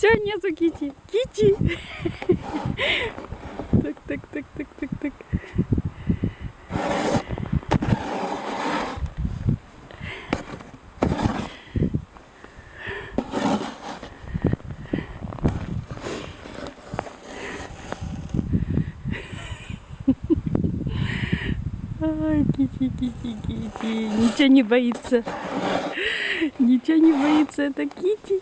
Все, нету Кити. Кити! Так, так, так, так, так, так. Ай, Кити, Кити, Кити. Ничего не боится. Ничего не боится, это Кити.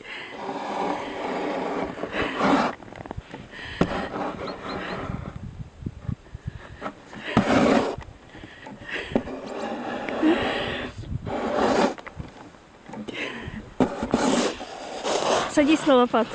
Садись на лопату.